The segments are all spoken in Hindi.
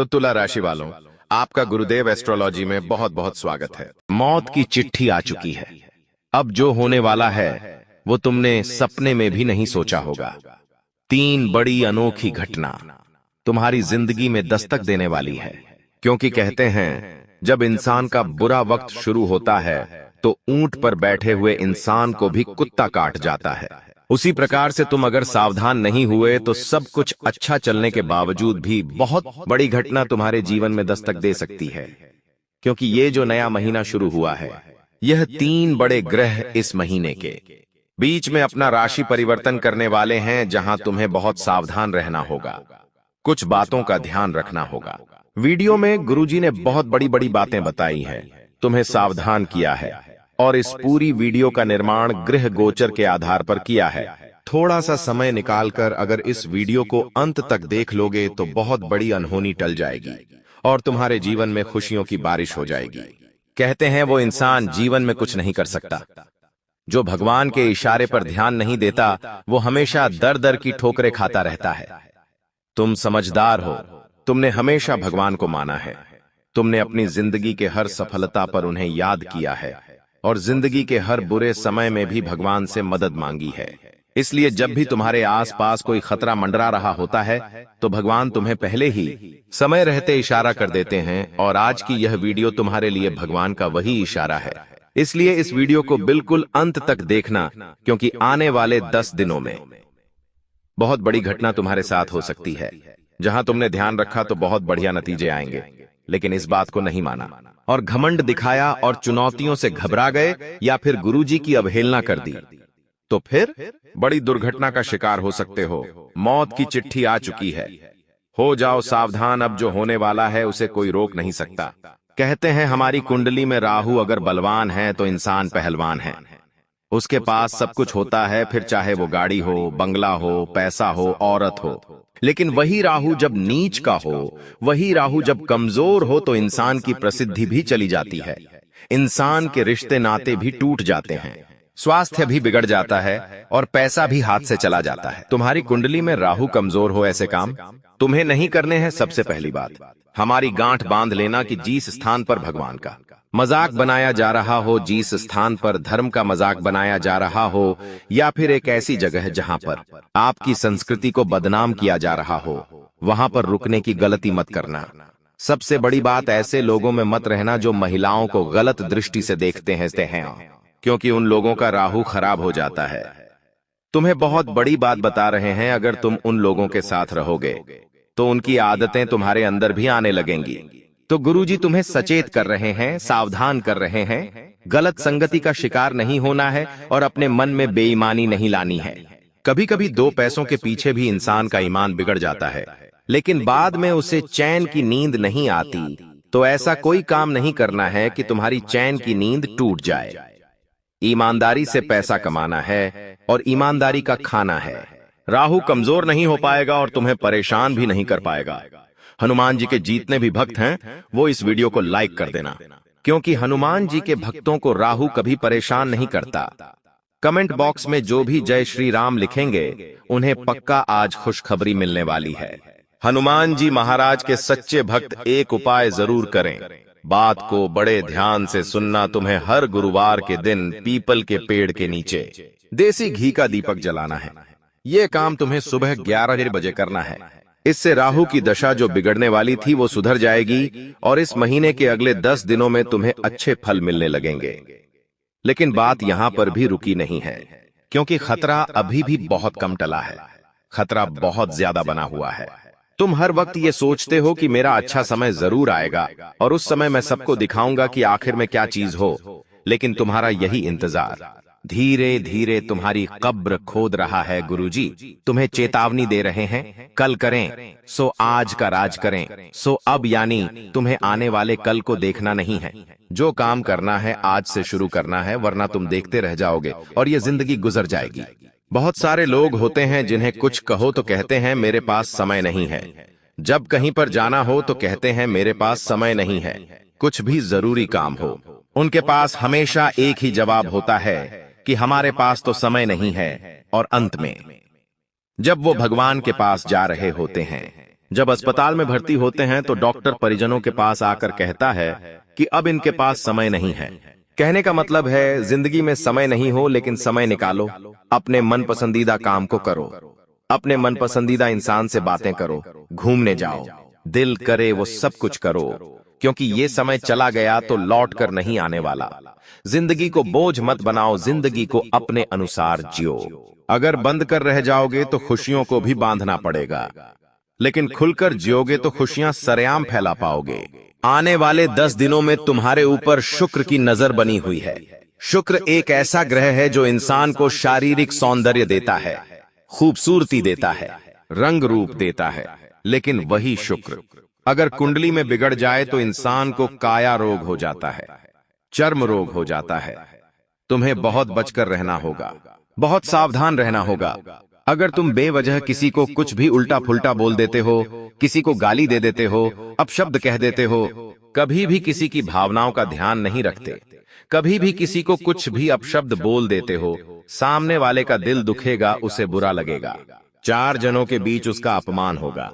तो तुला राशि वालों, आपका गुरुदेव एस्ट्रोलॉजी में बहुत बहुत स्वागत है। मौत की चिट्ठी आ चुकी है। अब जो होने वाला है वो तुमने सपने में भी नहीं सोचा होगा। 3 बड़ी अनोखी घटना तुम्हारी जिंदगी में दस्तक देने वाली है। क्योंकि कहते हैं जब इंसान का बुरा वक्त शुरू होता है तो ऊंट पर बैठे हुए इंसान को भी कुत्ता काट जाता है। उसी प्रकार से तुम अगर सावधान नहीं हुए तो सब कुछ अच्छा चलने के बावजूद भी बहुत बड़ी घटना तुम्हारे जीवन में दस्तक दे सकती है। क्योंकि ये जो नया महीना शुरू हुआ है, यह 3 बड़े ग्रह इस महीने के बीच में अपना राशि परिवर्तन करने वाले हैं, जहां तुम्हें बहुत सावधान रहना होगा। कुछ बातों का ध्यान रखना होगा। वीडियो में गुरुजी ने बहुत बड़ी बड़ी बातें बताई है, तुम्हें सावधान किया है, और इस पूरी वीडियो का निर्माण ग्रह गोचर के आधार पर किया है। थोड़ा सा समय निकालकर अगर इस वीडियो को अंत तक देख लोगे तो बहुत बड़ी अनहोनी टल जाएगी और तुम्हारे जीवन में खुशियों की बारिश हो जाएगी। कहते हैं वो इंसान जीवन में कुछ नहीं कर सकता जो भगवान के इशारे पर ध्यान नहीं देता, वो हमेशा दर दर की ठोकरें खाता रहता है। तुम समझदार हो, तुमने हमेशा भगवान को माना है, तुमने अपनी जिंदगी के हर सफलता पर उन्हें याद किया है और जिंदगी के हर बुरे समय में भी भगवान से मदद मांगी है। इसलिए जब भी तुम्हारे आसपास कोई खतरा मंडरा रहा होता है तो भगवान तुम्हें पहले ही समय रहते इशारा कर देते हैं, और आज की यह वीडियो तुम्हारे लिए भगवान का वही इशारा है। इसलिए इस वीडियो को बिल्कुल अंत तक देखना, क्योंकि आने वाले 10 दिनों में बहुत बड़ी घटना तुम्हारे साथ हो सकती है। जहां तुमने ध्यान रखा तो बहुत बढ़िया नतीजे आएंगे, लेकिन इस बात को नहीं माना और घमंड दिखाया और चुनौतियों से घबरा गए या फिर गुरुजी की अवहेलना कर दी तो फिर बड़ी दुर्घटना का शिकार हो सकते हो। मौत की चिट्ठी आ चुकी है, हो जाओ सावधान। अब जो होने वाला है उसे कोई रोक नहीं सकता। कहते हैं हमारी कुंडली में राहु अगर बलवान है तो इंसान पहलवान है। उसके पास सब कुछ होता है, फिर चाहे वो गाड़ी हो, बंगला हो, पैसा हो, औरत हो। लेकिन वही राहु जब नीच का हो, वही राहु जब कमजोर हो तो इंसान की प्रसिद्धि भी चली जाती है, इंसान के रिश्ते नाते भी टूट जाते हैं, स्वास्थ्य भी बिगड़ जाता है और पैसा भी हाथ से चला जाता है। तुम्हारी कुंडली में राहु कमजोर हो, ऐसे काम तुम्हें नहीं करने हैं। सबसे पहली बात, हमारी गांठ बांध लेना कि जिस स्थान पर भगवान का मजाक बनाया जा रहा हो, जिस स्थान पर धर्म का मजाक बनाया जा रहा हो, या फिर एक ऐसी जगह जहां पर आपकी संस्कृति को बदनाम किया जा रहा हो, वहां पर रुकने की गलती मत करना। सबसे बड़ी बात, ऐसे लोगों में मत रहना जो महिलाओं को गलत दृष्टि से देखते हैं, क्योंकि उन लोगों का राहु खराब हो जाता है। तुम्हें बहुत बड़ी बात बता रहे हैं, अगर तुम उन लोगों के साथ रहोगे तो उनकी आदतें तुम्हारे अंदर भी आने लगेंगी। तो गुरुजी तुम्हें सचेत कर रहे हैं, सावधान कर रहे हैं। गलत संगति का शिकार नहीं होना है और अपने मन में बेईमानी नहीं लानी है। कभी कभी 2 पैसों के पीछे भी इंसान का ईमान बिगड़ जाता है, लेकिन बाद में उसे चैन की नींद नहीं आती। तो ऐसा कोई काम नहीं करना है कि तुम्हारी चैन की नींद टूट जाए। ईमानदारी से पैसा कमाना है और ईमानदारी का खाना है। राहु कमजोर नहीं हो पाएगा और तुम्हें परेशान भी नहीं कर पाएगा। हनुमान जी के जितने भी भक्त हैं वो इस वीडियो को लाइक कर देना, क्योंकि हनुमान जी के भक्तों को राहु कभी परेशान नहीं करता। कमेंट बॉक्स में जो भी जय श्री राम लिखेंगे उन्हें पक्का आज खुशखबरी मिलने वाली है। हनुमान जी महाराज के सच्चे भक्त एक उपाय जरूर करें। बात को बड़े ध्यान से सुनना। तुम्हें हर गुरुवार के दिन पीपल के पेड़ के नीचे देसी घी का दीपक जलाना है। ये काम तुम्हें सुबह 11 बजे करना है। इससे राहु की दशा जो बिगड़ने वाली थी वो सुधर जाएगी और इस महीने के अगले 10 दिनों में तुम्हें अच्छे फल मिलने लगेंगे। लेकिन बात यहां पर भी रुकी नहीं है, क्योंकि खतरा अभी भी बहुत कम टला है। खतरा बहुत ज्यादा बना हुआ है। तुम हर वक्त ये सोचते हो कि मेरा अच्छा समय जरूर आएगा और उस समय मैं सबको दिखाऊंगा कि आखिर में क्या चीज हो, लेकिन तुम्हारा यही इंतजार धीरे धीरे तुम्हारी कब्र खोद रहा है। गुरुजी तुम्हें चेतावनी दे रहे हैं, कल करें सो आज का राज करें। सो अब यानी तुम्हें आने वाले कल को देखना नहीं है। जो काम करना है आज से शुरू करना है, वरना तुम देखते रह जाओगे और ये जिंदगी गुजर जाएगी। बहुत सारे लोग होते हैं जिन्हें कुछ कहो तो कहते हैं मेरे पास समय नहीं है। जब कहीं पर जाना हो तो कहते हैं मेरे पास समय नहीं है। कुछ भी जरूरी काम हो, उनके पास हमेशा एक ही जवाब होता है कि हमारे पास तो समय नहीं है। और अंत में जब वो भगवान के पास जा रहे होते हैं जब अस्पताल में भर्ती होते हैं तो डॉक्टर परिजनों के पास आकर कहता है कि अब इनके पास समय नहीं है। कहने का मतलब है जिंदगी में समय नहीं हो, लेकिन समय निकालो, अपने मन पसंदीदा काम को करो, अपने मन पसंदीदा इंसान से बातें करो, घूमने जाओ, दिल करे वो सब कुछ करो, क्योंकि ये समय चला गया तो लौट कर नहीं आने वाला। जिंदगी को बोझ मत बनाओ, जिंदगी को अपने अनुसार जियो। अगर बंद कर रह जाओगे तो खुशियों को भी बांधना पड़ेगा, लेकिन खुलकर जियोगे तो खुशियां सरेआम फैला पाओगे। आने वाले 10 दिनों में तुम्हारे ऊपर शुक्र की नजर बनी हुई है। शुक्र एक ऐसा ग्रह है जो इंसान को शारीरिक सौंदर्य देता है, खूबसूरती देता है, रंग रूप देता है, लेकिन वही शुक्र अगर कुंडली में बिगड़ जाए तो इंसान को काया रोग हो जाता है, चर्म रोग हो जाता है। तुम्हें बहुत बचकर रहना होगा, बहुत सावधान रहना होगा। अगर तुम बेवजह किसी को कुछ भी उल्टा फुल्टा बोल देते हो, किसी को गाली दे देते हो, अपशब्द कह देते हो, कभी भी किसी की भावनाओं का ध्यान नहीं रखते, कभी भी किसी को कुछ भी अपशब्द बोल देते हो, सामने वाले का दिल दुखेगा, उसे बुरा लगेगा, 4 जनों के बीच उसका अपमान होगा।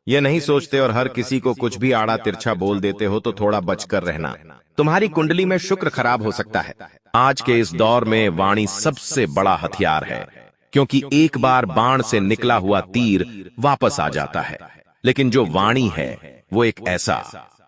ये नहीं सोचते और हर किसी को कुछ भी आड़ा तिरछा बोल देते हो तो थोड़ा बचकर रहना। तुम्हारी कुंडली में शुक्र खराब हो सकता है। आज के इस दौर में वाणी सबसे बड़ा हथियार है, क्योंकि एक बार बाण से निकला हुआ तीर वापस आ जाता है, लेकिन जो वाणी है वो एक ऐसा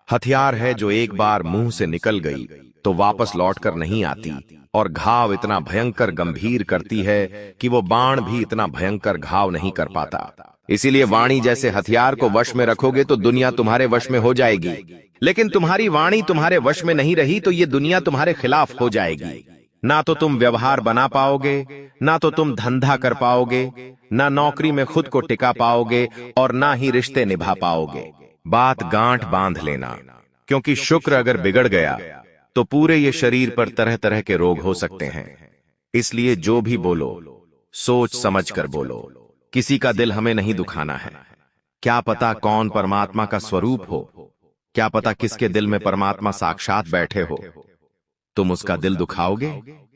हथियार है जो एक बार मुंह से निकल गई तो वापस लौटकर नहीं आती, और घाव इतना भयंकर गंभीर करती है कि वो बाण भी इतना भयंकर घाव नहीं कर पाता। इसीलिए वाणी जैसे हथियार को वश में रखोगे तो दुनिया तुम्हारे वश में हो जाएगी, लेकिन तुम्हारी वाणी तुम्हारे वश में नहीं रही तो ये दुनिया तुम्हारे खिलाफ हो जाएगी। ना तो तुम व्यवहार बना पाओगे, ना तो तुम धंधा कर पाओगे, ना नौकरी में खुद को टिका पाओगे, और ना ही रिश्ते निभा पाओगे। बात गांठ बांध लेना, क्योंकि शुक्र अगर बिगड़ गया तो पूरे ये शरीर पर तरह तरह के रोग हो सकते हैं। इसलिए जो भी बोलो सोच समझ कर बोलो। किसी का दिल हमें नहीं दुखाना है। क्या पता कौन परमात्मा का स्वरूप हो, क्या पता किसके दिल में परमात्मा साक्षात बैठे हो। तुम उसका दिल दुखाओगे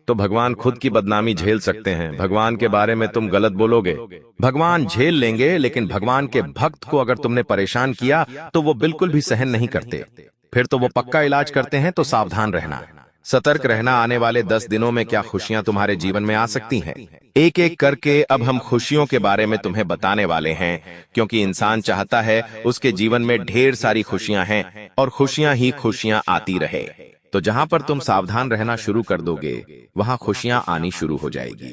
तो भगवान खुद की बदनामी झेल सकते हैं। भगवान के बारे में तुम गलत बोलोगे, भगवान झेल लेंगे, लेकिन भगवान के भक्त को अगर तुमने परेशान किया तो वो बिल्कुल भी सहन नहीं करते, फिर तो वो पक्का इलाज करते हैं। तो सावधान रहना, सतर्क रहना। आने वाले 10 दिनों में क्या खुशियां तुम्हारे जीवन में आ सकती हैं। एक एक करके अब हम खुशियों के बारे में तुम्हें बताने वाले हैं, क्योंकि इंसान चाहता है उसके जीवन में ढेर सारी खुशियां हैं और खुशियां ही खुशियां आती रहे। तो जहां पर तुम सावधान रहना शुरू कर दोगे वहां खुशियां आनी शुरू हो जाएगी।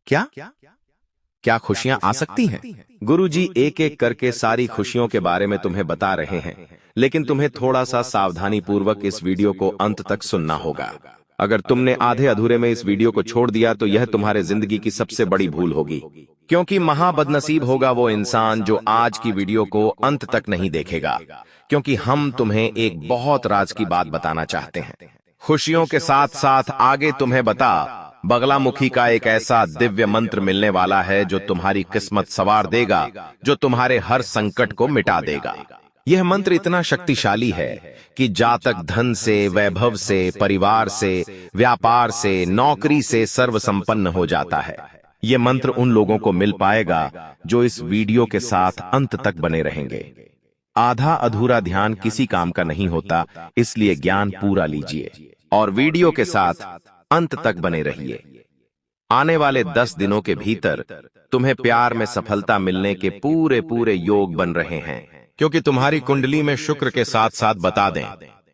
क्या खुशियां आ सकती हैं? गुरुजी एक एक करके सारी खुशियों के बारे में तुम्हें बता रहे हैं, लेकिन तुम्हें थोड़ा सा सावधानी पूर्वक इस वीडियो को अंत तक सुनना होगा। अगर तुमने आधे अधूरे में इस वीडियो को छोड़ दिया तो यह तुम्हारे जिंदगी की सबसे बड़ी भूल होगी, क्योंकि महाबदनसीब होगा वो इंसान जो आज की वीडियो को अंत तक नहीं देखेगा, क्योंकि हम तुम्हें एक बहुत राज की बात बताना चाहते हैं। खुशियों के साथ साथ आगे तुम्हें बगलामुखी का एक ऐसा दिव्य मंत्र मिलने वाला है जो तुम्हारी किस्मत संवार देगा, जो तुम्हारे हर संकट को मिटा देगा। यह मंत्र इतना शक्तिशाली है कि जातक धन से, वैभव से, परिवार से, व्यापार से, नौकरी से सर्व संपन्न हो जाता है। यह मंत्र उन लोगों को मिल पाएगा जो इस वीडियो के साथ अंत तक बने रहेंगे। आधा अधूरा ध्यान किसी काम का नहीं होता, इसलिए ज्ञान पूरा लीजिए और वीडियो के साथ अंत तक बने रहिए। आने वाले 10 दिनों के भीतर तुम्हें प्यार में सफलता मिलने के पूरे पूरे योग बन रहे हैं, क्योंकि तुम्हारी कुंडली में शुक्र के साथ साथ बता दें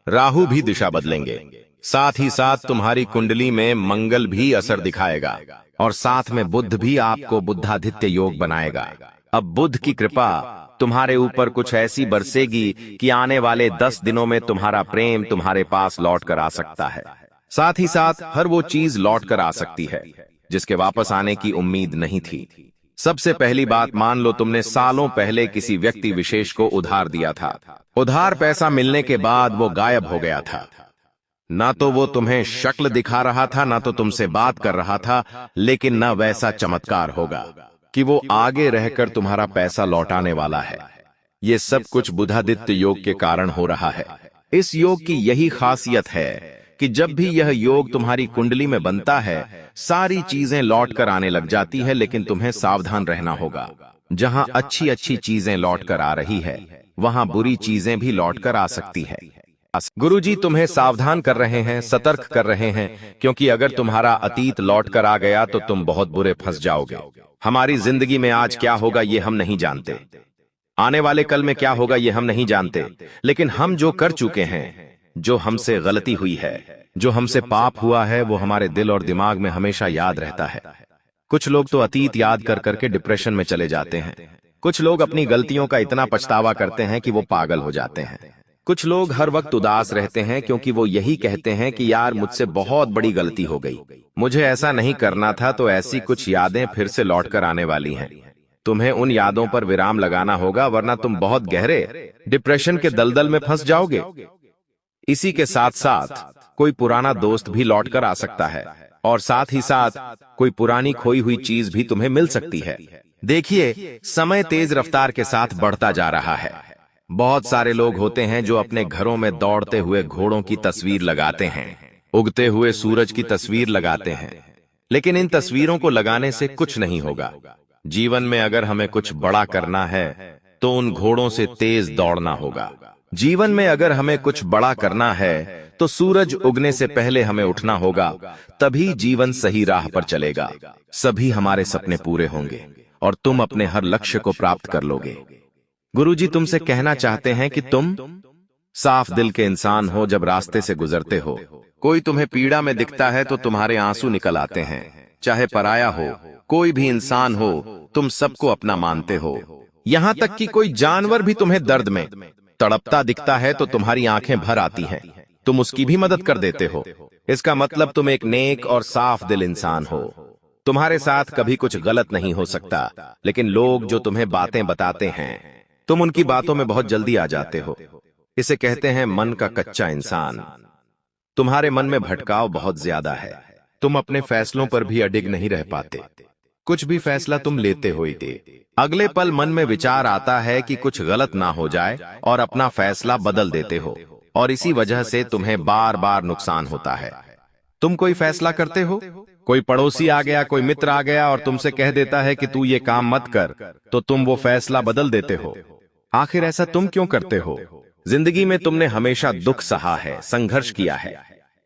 राहु भी दिशा बदलेंगे। साथ ही साथ तुम्हारी कुंडली में मंगल भी असर दिखाएगा और साथ में बुध भी आपको बुद्धादित्य योग बनाएगा। अब बुध की कृपा तुम्हारे ऊपर कुछ ऐसी बरसेगी कि आने वाले 10 दिनों में तुम्हारा प्रेम तुम्हारे पास लौट कर आ सकता है। साथ ही साथ हर वो चीज लौट कर आ सकती है जिसके वापस आने की उम्मीद नहीं थी। सबसे पहली बात, मान लो तुमने सालों पहले किसी व्यक्ति विशेष को उधार दिया था। उधार पैसा मिलने के बाद वो गायब हो गया था। ना तो वो तुम्हें शक्ल दिखा रहा था, ना तो तुमसे बात कर रहा था, लेकिन ना वैसा चमत्कार होगा कि वो आगे रहकर तुम्हारा पैसा लौटाने वाला है। ये सब कुछ बुधादित्य योग के कारण हो रहा है। इस योग की यही खासियत है कि जब भी यह योग तुम्हारी कुंडली में बनता है, सारी चीजें लौट कर आने लग जाती है, लेकिन तुम्हें सावधान रहना होगा। जहां अच्छी अच्छी चीजें लौट कर आ रही है, वहां बुरी चीजें भी लौट कर आ सकती है। गुरुजी तुम्हें सावधान कर रहे हैं, सतर्क कर रहे हैं, क्योंकि अगर तुम्हारा अतीत लौट कर आ गया तो तुम बहुत बुरे फंस जाओगे। हमारी जिंदगी में आज क्या होगा ये हम नहीं जानते, आने वाले कल में क्या होगा ये हम नहीं जानते, लेकिन हम जो कर चुके हैं, जो हमसे गलती हुई है, जो हमसे पाप हुआ है, वो हमारे दिल और दिमाग में हमेशा याद रहता है। कुछ लोग तो अतीत याद कर करके डिप्रेशन में चले जाते हैं। कुछ लोग अपनी गलतियों का इतना पछतावा करते हैं कि वो पागल हो जाते हैं। कुछ लोग हर वक्त उदास रहते हैं क्योंकि वो यही कहते हैं कि यार मुझसे बहुत बड़ी गलती हो गई, मुझे ऐसा नहीं करना था। तो ऐसी कुछ यादें फिर से लौटकर आने वाली हैं। तुम्हें उन यादों पर विराम लगाना होगा, वरना तुम बहुत गहरे डिप्रेशन के दलदल में फंस जाओगे। इसी के साथ साथ कोई पुराना दोस्त भी लौटकर आ सकता है, और साथ ही साथ कोई पुरानी खोई हुई चीज भी तुम्हें मिल सकती है। देखिए, समय तेज रफ्तार के साथ बढ़ता जा रहा है। बहुत सारे लोग होते हैं जो अपने घरों में दौड़ते हुए घोड़ों की तस्वीर लगाते हैं, उगते हुए सूरज की तस्वीर लगाते हैं, लेकिन इन तस्वीरों को लगाने से कुछ नहीं होगा। जीवन में अगर हमें कुछ बड़ा करना है तो उन घोड़ों से तेज दौड़ना होगा। जीवन में अगर हमें कुछ बड़ा करना है तो सूरज उगने से पहले हमें उठना होगा, तभी जीवन सही राह पर चलेगा। सभी हमारे सपने पूरे होंगे और तुम अपने हर लक्ष्य को प्राप्त कर लोगे। गुरुजी तुमसे कहना चाहते हैं कि तुम साफ दिल के इंसान हो। जब रास्ते से गुजरते हो, कोई तुम्हें पीड़ा में दिखता है तो तुम्हारे आंसू निकल आते हैं। चाहे पराया हो, कोई भी इंसान हो, तुम सबको अपना मानते हो। यहां तक कि कोई जानवर भी तुम्हें दर्द में तड़पता दिखता है तो तुम्हारी आंखें भर आती हैं, तुम उसकी भी मदद कर देते हो। इसका मतलब तुम एक नेक और साफ दिल इंसान हो। तुम्हारे साथ कभी कुछ गलत नहीं हो सकता, लेकिन लोग जो तुम्हें बातें बताते हैं, तुम उनकी बातों में बहुत जल्दी आ जाते हो। इसे कहते हैं मन का कच्चा इंसान। तुम्हारे मन में भटकाव बहुत ज्यादा है। तुम अपने फैसलों पर भी अडिग नहीं रह पाते। कुछ भी फैसला तुम लेते हो ही अगले पल मन में विचार आता है कि कुछ गलत ना हो जाए और अपना फैसला बदल देते हो, और इसी वजह से तुम्हें बार बार नुकसान होता है। तुम कोई फैसला करते हो, कोई पड़ोसी आ गया, कोई मित्र आ गया और तुमसे कह देता है कि तू ये काम मत कर, तो तुम वो फैसला बदल देते हो। आखिर ऐसा तुम क्यों करते हो? जिंदगी में तुमने हमेशा दुख सहा है, संघर्ष किया है।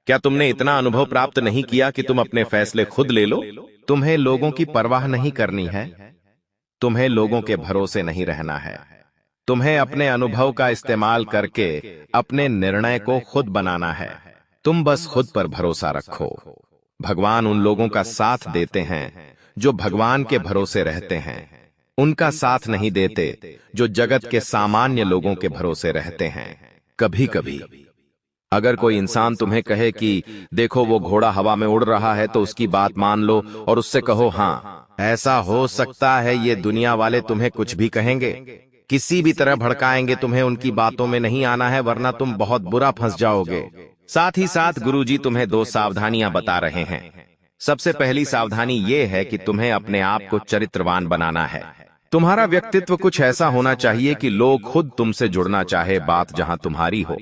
क्या तुमने इतना अनुभव प्राप्त नहीं किया कि तुम अपने फैसले खुद ले लो? तुम्हें लोगों की परवाह नहीं करनी है, तुम्हें लोगों के भरोसे नहीं रहना है। तुम्हें अपने अनुभव का इस्तेमाल करके अपने निर्णय को खुद बनाना है। तुम बस खुद पर भरोसा रखो। भगवान उन लोगों का साथ देते हैं जो भगवान के भरोसे रहते हैं, उनका साथ नहीं देते जो जगत के सामान्य लोगों के भरोसे रहते हैं। कभी कभी अगर कोई इंसान तुम्हें कहे कि देखो वो घोड़ा हवा में उड़ रहा है, तो उसकी बात मान लो और उससे कहो हाँ ऐसा हो सकता है। ये दुनिया वाले तुम्हें कुछ भी कहेंगे, किसी भी तरह भड़काएंगे, तुम्हें उनकी बातों में नहीं आना है, वरना तुम बहुत बुरा फंस जाओगे। साथ ही साथ गुरुजी तुम्हें 2 सावधानियां बता रहे हैं। सबसे पहली सावधानी ये है कि तुम्हें अपने आप को चरित्रवान बनाना है। तुम्हारा व्यक्तित्व कुछ ऐसा होना चाहिए कि लोग खुद तुमसे जुड़ना चाहे, बात जहां तुम्हारी हो,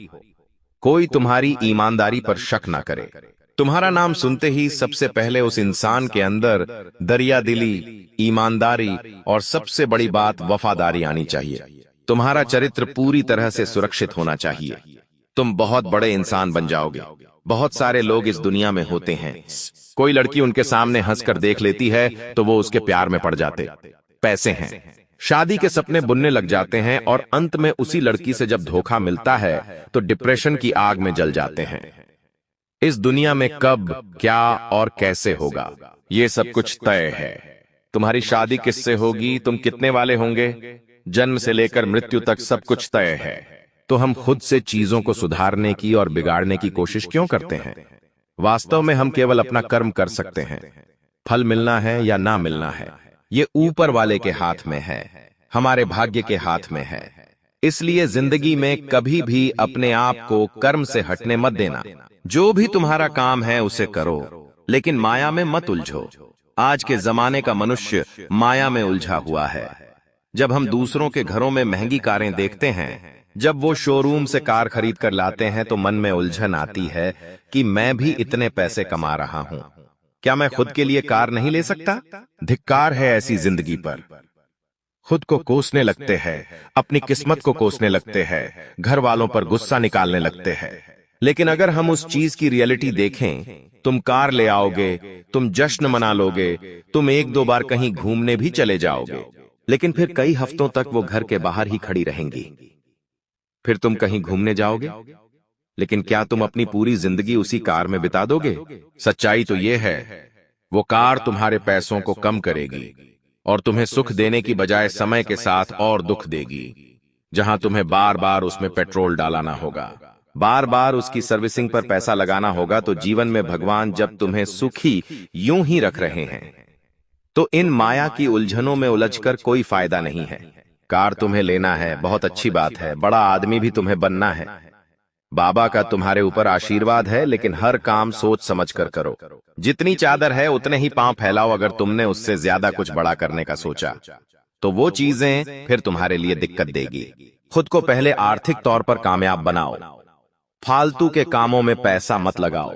कोई तुम्हारी ईमानदारी पर शक ना करे। तुम्हारा नाम सुनते ही सबसे पहले उस इंसान के अंदर दरियादिली, ईमानदारी और सबसे बड़ी बात वफादारी आनी चाहिए। तुम्हारा चरित्र पूरी तरह से सुरक्षित होना चाहिए। तुम बहुत बड़े इंसान बन जाओगे। बहुत सारे लोग इस दुनिया में होते हैं, कोई लड़की उनके सामने हंसकर देख लेती है तो वो उसके प्यार में पड़ जाते। पैसे हैं, शादी के सपने बुनने लग जाते हैं, और अंत में उसी लड़की से जब धोखा मिलता है तो डिप्रेशन की आग में जल जाते हैं। इस दुनिया में कब, क्या और कैसे होगा, ये सब कुछ तय है। तुम्हारी शादी किससे होगी, तुम कितने वाले होंगे, जन्म से लेकर मृत्यु तक सब कुछ तय है। तो हम खुद से चीजों को सुधारने की और बिगाड़ने की कोशिश क्यों करते हैं? वास्तव में हम केवल अपना कर्म कर सकते हैं। फल मिलना है या ना मिलना है, ये ऊपर वाले के हाथ में है, हमारे भाग्य के हाथ में है। इसलिए जिंदगी में कभी भी अपने आप को कर्म से हटने मत देना। जो भी तुम्हारा काम है उसे करो, लेकिन माया में मत उलझो। आज के जमाने का मनुष्य माया में उलझा हुआ है। जब हम दूसरों के घरों में महंगी कारें देखते हैं, जब वो शोरूम से कार खरीद कर लाते हैं, तो मन में उलझन आती है कि मैं भी इतने पैसे कमा रहा हूं, क्या मैं खुद के लिए कार नहीं ले सकता? धिक्कार है ऐसी जिंदगी पर। खुद को कोसने लगते हैं, अपनी किस्मत को कोसने लगते हैं, घर वालों पर गुस्सा निकालने लगते हैं। लेकिन अगर हम उस चीज की रियलिटी देखें, तुम कार ले आओगे, तुम जश्न मना लोगे, तुम एक दो बार कहीं घूमने भी चले जाओगे, लेकिन फिर कई हफ्तों तक वो घर के बाहर ही खड़ी रहेंगी। फिर तुम कहीं घूमने जाओगे, लेकिन क्या तुम अपनी पूरी जिंदगी उसी कार में बिता दोगे? सच्चाई तो यह है, वो कार तुम्हारे पैसों को कम करेगी और तुम्हें सुख देने की बजाय समय के साथ और दुख देगी। जहां तुम्हें बार बार उसमें पेट्रोल डालाना होगा, बार बार उसकी सर्विसिंग पर पैसा लगाना होगा, तो जीवन में भगवान जब तुम्हें सुखी यूं ही रख रहे हैं, तो इन माया की उलझनों में उलझकर कोई फायदा नहीं है। कार तुम्हें लेना है, बहुत अच्छी बात है, बड़ा आदमी भी तुम्हें बनना है, बाबा का तुम्हारे ऊपर आशीर्वाद है, लेकिन हर काम सोच समझ कर करो। जितनी चादर है उतने ही पांव फैलाओ। अगर तुमने उससे ज्यादा कुछ बड़ा करने का सोचा तो वो चीजें फिर तुम्हारे लिए दिक्कत देगी। खुद को पहले आर्थिक तौर पर कामयाब बनाओ, फालतू के कामों में पैसा मत लगाओ।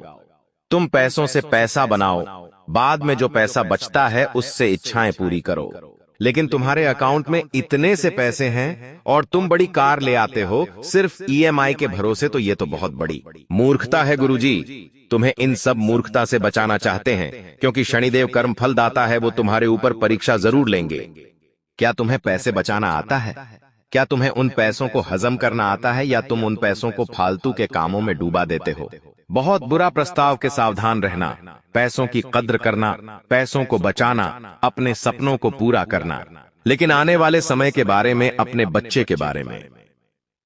तुम पैसों से पैसा बनाओ, बाद में जो पैसा बचता है उससे इच्छाएं पूरी करो। लेकिन तुम्हारे अकाउंट में इतने से पैसे हैं और तुम बड़ी कार ले आते हो सिर्फ ईएमआई के भरोसे, तो ये तो बहुत बड़ी मूर्खता है गुरुजी। तुम्हें इन सब मूर्खता से बचाना चाहते हैं, क्योंकि शनिदेव कर्म फल दाता है, वो तुम्हारे ऊपर परीक्षा जरूर लेंगे। क्या तुम्हें पैसे बचाना आता है? क्या तुम्हें उन पैसों को हजम करना आता है, या तुम उन पैसों को फालतू के कामों में डूबा देते हो? बहुत बुरा प्रस्ताव के सावधान रहना। पैसों की कद्र करना, पैसों को बचाना, अपने सपनों को पूरा करना, लेकिन आने वाले समय के बारे में, अपने बच्चे के बारे में,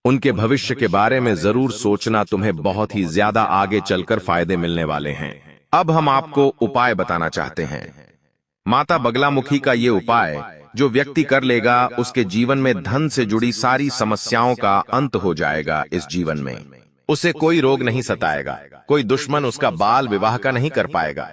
उनके भविष्य के बारे में जरूर सोचना। तुम्हें बहुत ही ज्यादा आगे चलकर फायदे मिलने वाले हैं। अब हम आपको उपाय बताना चाहते हैं। माता बगलामुखी का ये उपाय जो व्यक्ति कर लेगा, उसके जीवन में धन से जुड़ी सारी समस्याओं का अंत हो जाएगा। इस जीवन में उसे कोई रोग नहीं सताएगा, कोई दुश्मन उसका बाल विवाह का नहीं कर पाएगा।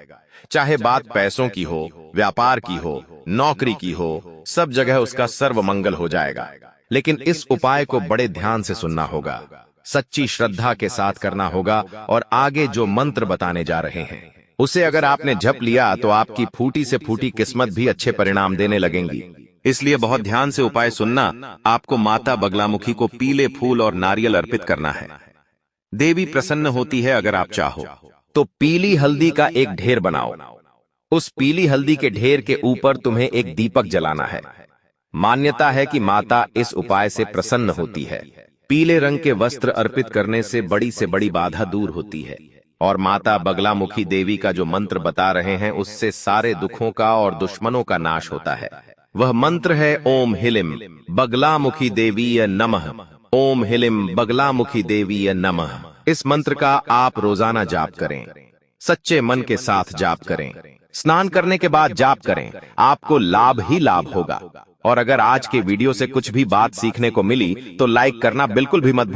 चाहे बात पैसों की हो, व्यापार की हो, नौकरी की हो, सब जगह उसका सर्व मंगल हो जाएगा। लेकिन इस उपाय को बड़े ध्यान से सुनना होगा, सच्ची श्रद्धा के साथ करना होगा, और आगे जो मंत्र बताने जा रहे हैं उसे अगर आपने जप लिया तो आपकी फूटी से फूटी किस्मत भी अच्छे परिणाम देने लगेंगी। इसलिए बहुत ध्यान से उपाय सुनना। आपको माता बगलामुखी को पीले फूल और नारियल अर्पित करना है। देवी प्रसन्न होती है अगर आप चाहो तो पीली हल्दी का एक ढेर बनाओ। उस पीली हल्दी के ढेर के ऊपर तुम्हें एक दीपक जलाना है। मान्यता है कि माता इस उपाय से प्रसन्न होती है। पीले रंग के वस्त्र अर्पित करने से बड़ी बाधा दूर होती है, और माता बगलामुखी देवी का जो मंत्र बता रहे हैं उससे सारे दुखों का और दुश्मनों का नाश होता है। वह मंत्र है ओम हिलिम बगलामुखी देवीय नमः। ओम हिलिम बगलामुखी देवीय नमः। इस मंत्र का आप रोजाना जाप करें, सच्चे मन के साथ जाप करें, स्नान करने के बाद जाप करें, आपको लाभ ही लाभ होगा। और अगर आज के वीडियो से कुछ भी बात सीखने को मिली तो लाइक करना बिल्कुल भी मत